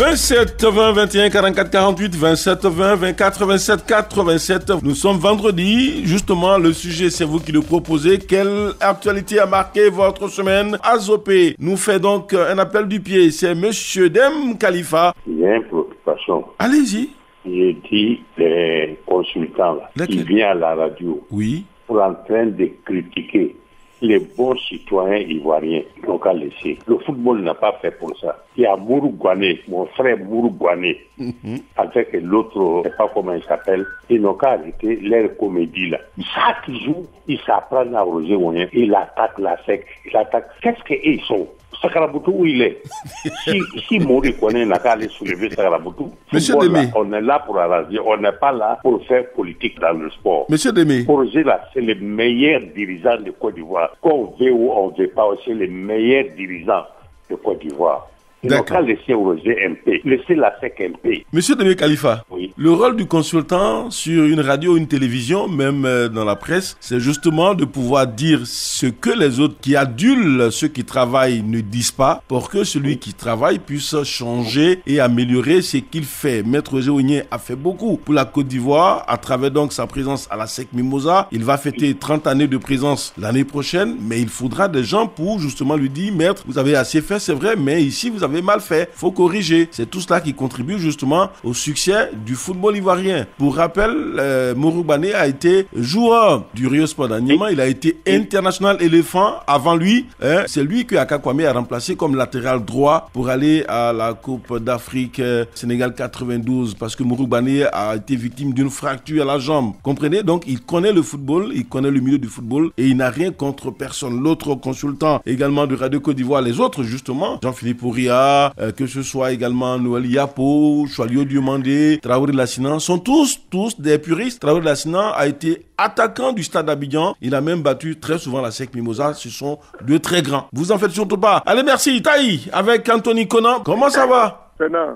27 20 21 44 48 27 20 24 87 87. Nous sommes vendredi. Justement, le sujet, c'est vous qui le proposez. Quelle actualité a marqué votre semaine? Azopé nous fait donc un appel du pied. C'est Monsieur Dem Khalifa. Il y a une préoccupation. Allez-y. J'ai dit les consultants là, qui viennent à la radio pour en train de critiquer les bons citoyens ivoiriens qui n'ont qu'à laisser. Le football n'a pas fait pour ça. Il y a Mourou Gouané, mon frère Mourou Gouané, avec l'autre, je ne sais pas comment il s'appelle, ils n'ont qu'à arrêter leur comédie là. Chaque jour, ils s'apprennent à Roger Ouonien, il attaque la SEC, il attaque. Qu'est-ce qu'ils sont? Sakaraboutou, où il est? Si Mourou Gouané n'a qu'à aller soulever Sakaraboutou, Monsieur Démé, on est là pour arranger, on n'est pas là pour faire politique dans le sport. Monsieur Démé, Roger là, c'est le meilleur dirigeant de Côte d'Ivoire. Qu'on veut ou on ne veut pas, c'est le meilleur dirigeant de Côte d'Ivoire. Ils n'ont qu'à laisser Roger MP, laisser la SEC MP. Monsieur Dem Khalifa, le rôle du consultant sur une radio ou une télévision, même dans la presse, c'est justement de pouvoir dire ce que les autres qui adulent ceux qui travaillent ne disent pas, pour que celui qui travaille puisse changer et améliorer ce qu'il fait. Maître Roger Ouonien a fait beaucoup pour la Côte d'Ivoire, à travers donc sa présence à la SEC Mimosa. Il va fêter 30 années de présence l'année prochaine, mais il faudra des gens pour justement lui dire, maître, vous avez assez fait, c'est vrai, mais ici vous avez mal fait, faut corriger. C'est tout cela qui contribue justement au succès du football ivoirien. Pour rappel, Mourou Gouané a été joueur du Rio Sport d'Aniema, il a été international éléphant avant lui. C'est lui que Aka Kwame a remplacé comme latéral droit pour aller à la Coupe d'Afrique Sénégal 92, parce que Mourou Gouané a été victime d'une fracture à la jambe. Comprenez? Donc il connaît le football, il connaît le milieu du football et il n'a rien contre personne. L'autre consultant également de Radio Côte d'Ivoire, les autres justement, Jean-Philippe Ouria, que ce soit également Noël Yapo, Choalio Diomandé, Traoré Lassinan, sont tous des puristes. Traoré Lassinan a été attaquant du Stade d'Abidjan. Il a même battu très souvent la SEC Mimosa. Ce sont deux très grands. Vous en faites surtout pas. Allez, merci. Taï, avec Anthony Conan. Comment ça va?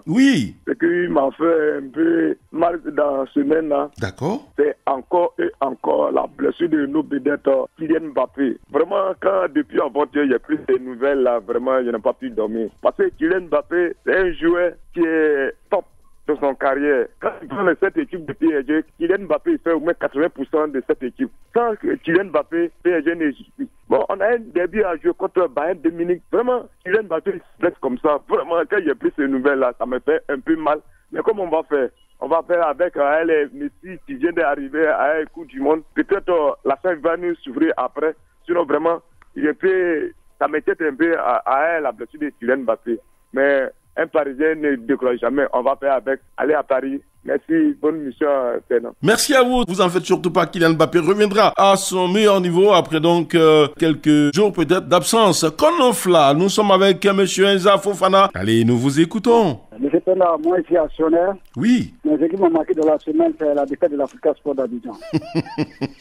Oui. Ce qui m'a fait un peu mal dans ce semaine-là, c'est encore et encore la blessure de nos vedettes Kylian Mbappé. Vraiment, quand depuis avant-hier, il n'y a plus de nouvelles, là, vraiment, je n'ai pas pu dormir. Parce que Kylian Mbappé, c'est un joueur qui est top de son carrière. Quand il prend cette équipe de PSG, Kylian Mbappé fait au moins 80% de cette équipe. Sans Kylian Mbappé, PSG n'existe plus. Bon, on a un début à jouer contre Bayern de Munich. Vraiment, Kylian Mbappé se blesse comme ça. Vraiment, quand il n'y a plus ces nouvelles-là, ça me fait un peu mal. Mais comment on va faire? On va faire avec les Messi qui vient d'arriver à un coup du monde. Peut-être la fin va nous s'ouvrir après. Sinon, vraiment, ça m'inquiète un peu à la blessure de Kylian Mbappé. Mais un Parisien ne décroche jamais. On va faire avec. Aller à Paris. Merci, bonne mission, Fernand. Merci à vous. Vous en faites surtout pas. Kylian Mbappé reviendra à son meilleur niveau après donc quelques jours peut-être d'absence. Konofla, nous sommes avec Monsieur Enza Fofana. Allez, nous vous écoutons. Monsieur Fernand, moi je suis actionnaire. Oui. Mais ce qui m'a marqué dans la semaine, c'est la défaite de l'Africa Sport d'Abidjan.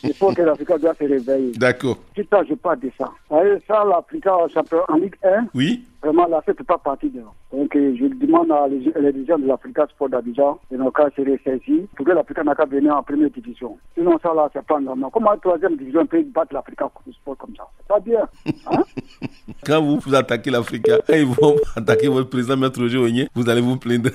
Il faut que l'Africa doit se réveiller. D'accord. Tout le temps, je parle de ça. Ça, l'Africa champion en Ligue 1. Oui. Vraiment, là, c'est pas parti de là. Donc, je demande à les dirigeants de l'Africa Sport d'Abidjan de nos cas se ressaisir pour que l'Africa n'a qu'à venir en première division. Sinon, ça, là, c'est pas normal. Comment la troisième division peut battre l'Africa Sport comme ça? C'est pas bien. Hein? Quand vous attaquez l'Africa, quand ils vont attaquer votre président, Maître Roger Ouonien, vous allez vous plaindre.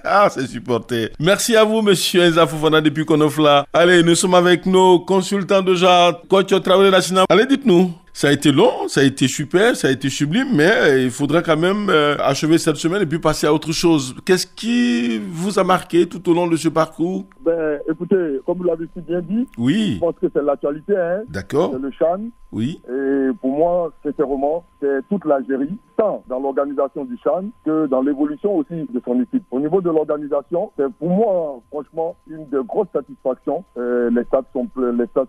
Ah, c'est supporté. Merci à vous, Monsieur Enza Fofana, depuis Konofla. Allez, nous sommes avec nos consultants de genre, coach Traoré Lassinan. Allez, dites-nous. Ça a été long, ça a été super, ça a été sublime, mais il faudra quand même achever cette semaine et puis passer à autre chose. Qu'est-ce qui vous a marqué tout au long de ce parcours? Écoutez, comme vous l'avez si bien dit, je pense que c'est l'actualité. D'accord. C'est le CHAN. Oui. Et pour moi, sincèrement, c'est toute l'Algérie, tant dans l'organisation du CHAN que dans l'évolution aussi de son équipe. Au niveau de l'organisation, c'est pour moi, franchement, une de grosses satisfactions. Les stades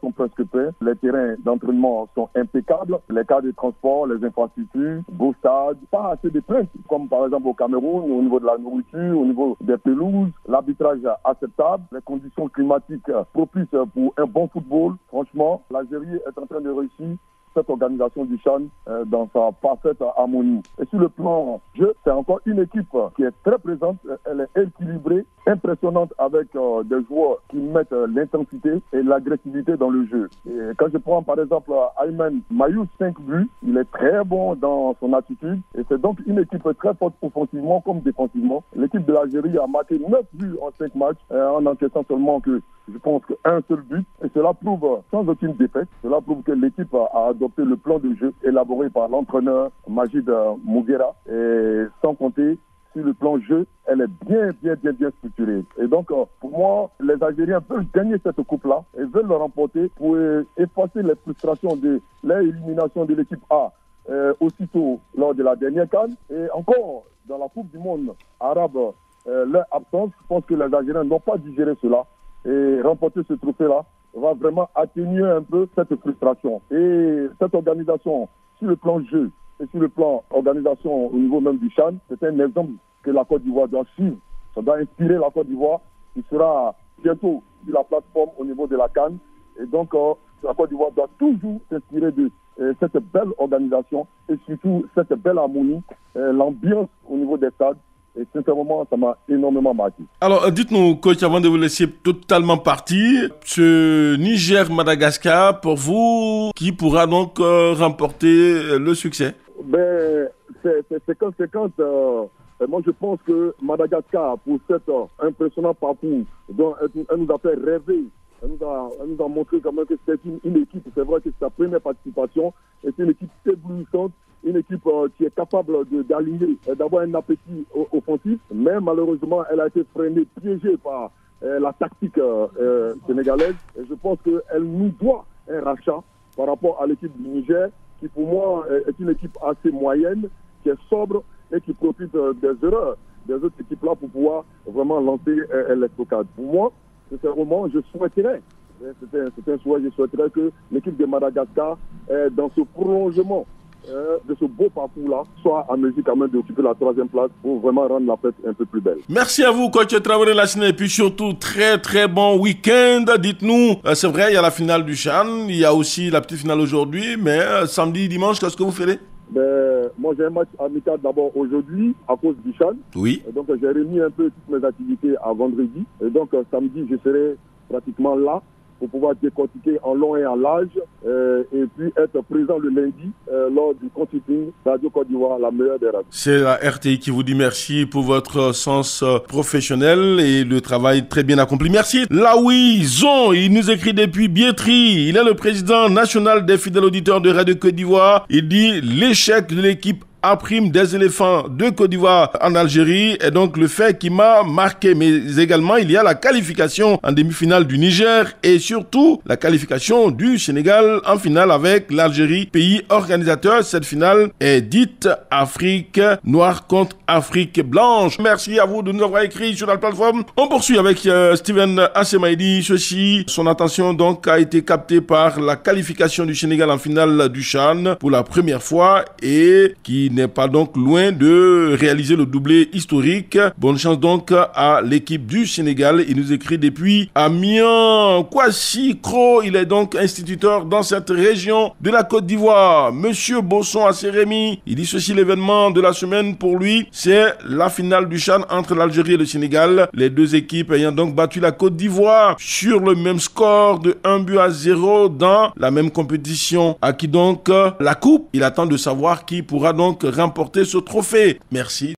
sont presque pleins, les terrains d'entraînement sont impeccables, les cas de transport, les infrastructures, beaux stades, pas assez de plaintes, comme par exemple au Cameroun, au niveau de la nourriture, au niveau des pelouses, l'arbitrage acceptable, les conditions climatiques propices pour un bon football. Franchement, l'Algérie est en train de réussir cette organisation du CHAN dans sa parfaite harmonie. Et sur le plan jeu, c'est encore une équipe qui est très présente, elle est équilibrée, impressionnante avec des joueurs qui mettent l'intensité et l'agressivité dans le jeu. Et quand je prends par exemple Ayman Mayous, 5 buts, il est très bon dans son attitude et c'est donc une équipe très forte offensivement comme défensivement. L'équipe de l'Algérie a marqué 9 buts en 5 matchs en encaissant seulement que je pense qu'un seul but et cela prouve sans aucune défaite, cela prouve que l'équipe a adopté le plan de jeu élaboré par l'entraîneur Majid Mouguera et sans compter sur le plan jeu, elle est bien structurée. Et donc, pour moi, les Algériens veulent gagner cette coupe-là et veulent le remporter pour effacer les frustrations de l'élimination de l'équipe A aussitôt lors de la dernière CAN. Et encore, dans la Coupe du monde arabe, leur absence, je pense que les Algériens n'ont pas digéré cela. Et remporter ce trophée-là va vraiment atténuer un peu cette frustration. Et cette organisation, sur le plan jeu, et sur le plan organisation au niveau même du CHAN, c'est un exemple que la Côte d'Ivoire doit suivre. Ça doit inspirer la Côte d'Ivoire qui sera bientôt sur la plateforme au niveau de la CAN. Et donc, la Côte d'Ivoire doit toujours s'inspirer de cette belle organisation et surtout cette belle harmonie, l'ambiance au niveau des stades. Et sincèrement, ça m'a énormément marqué. Alors, dites-nous, coach, avant de vous laisser totalement partir, ce Niger-Madagascar, pour vous, qui pourra donc remporter le succès? C'est conséquent. Moi, je pense que Madagascar, pour cet impressionnant parcours, dont elle nous a fait rêver, elle nous a montré quand même que c'est une équipe, c'est vrai que c'est sa première participation, et c'est une équipe éblouissante, une équipe qui est capable d'aligner, d'avoir un appétit offensif, mais malheureusement, elle a été freinée, piégée par la tactique sénégalaise, et je pense qu'elle nous doit un rachat par rapport à l'équipe du Niger, qui pour moi est une équipe assez moyenne, qui est sobre et qui profite des erreurs des autres équipes-là pour pouvoir vraiment lancer l'estocade. Pour moi, sincèrement, je souhaiterais, c'est un souhait, je souhaiterais que l'équipe de Madagascar, dans ce prolongement de ce beau parcours-là, soit en mesure quand même d'occuper la 3e place pour vraiment rendre la fête un peu plus belle. Merci à vous, coach Traoré Lassina, et puis surtout, très bon week-end. Dites-nous, c'est vrai, il y a la finale du CHAN, il y a aussi la petite finale aujourd'hui, mais samedi, dimanche, qu'est-ce que vous ferez? Moi, j'ai un match amical d'abord aujourd'hui à cause du CHAN. Oui. Et donc, j'ai remis un peu toutes mes activités à vendredi. Et donc, samedi, je serai pratiquement là pour pouvoir décortiquer en long et en large et puis être présent le lundi lors du consulting Radio Côte d'Ivoire, la meilleure des radios. C'est la RTI qui vous dit merci pour votre sens professionnel et le travail très bien accompli. Merci. Laoui Zon, il nous écrit depuis Biétry. Il est le président national des fidèles auditeurs de Radio Côte d'Ivoire. Il dit l'échec de l'équipe A' des éléphants de Côte d'Ivoire en Algérie est donc le fait qui m'a marqué, mais également il y a la qualification en demi-finale du Niger et surtout la qualification du Sénégal en finale avec l'Algérie, pays organisateur. Cette finale est dite Afrique noire contre Afrique blanche. Merci à vous de nous avoir écrit sur la plateforme. On poursuit avec Steven Assemaidi. Ceci, son attention donc a été captée par la qualification du Sénégal en finale du CHAN pour la première fois et qui n'est pas donc loin de réaliser le doublé historique. Bonne chance donc à l'équipe du Sénégal. Il nous écrit depuis Amiens, Kwasi Kro. Il est donc instituteur dans cette région de la Côte d'Ivoire. Monsieur Bosson à Sérémy, il dit ceci: l'événement de la semaine pour lui, c'est la finale du CHAN entre l'Algérie et le Sénégal. Les deux équipes ayant donc battu la Côte d'Ivoire sur le même score de 1-0 dans la même compétition. À qui donc la coupe? Il attend de savoir qui pourra donc remporter ce trophée. Merci.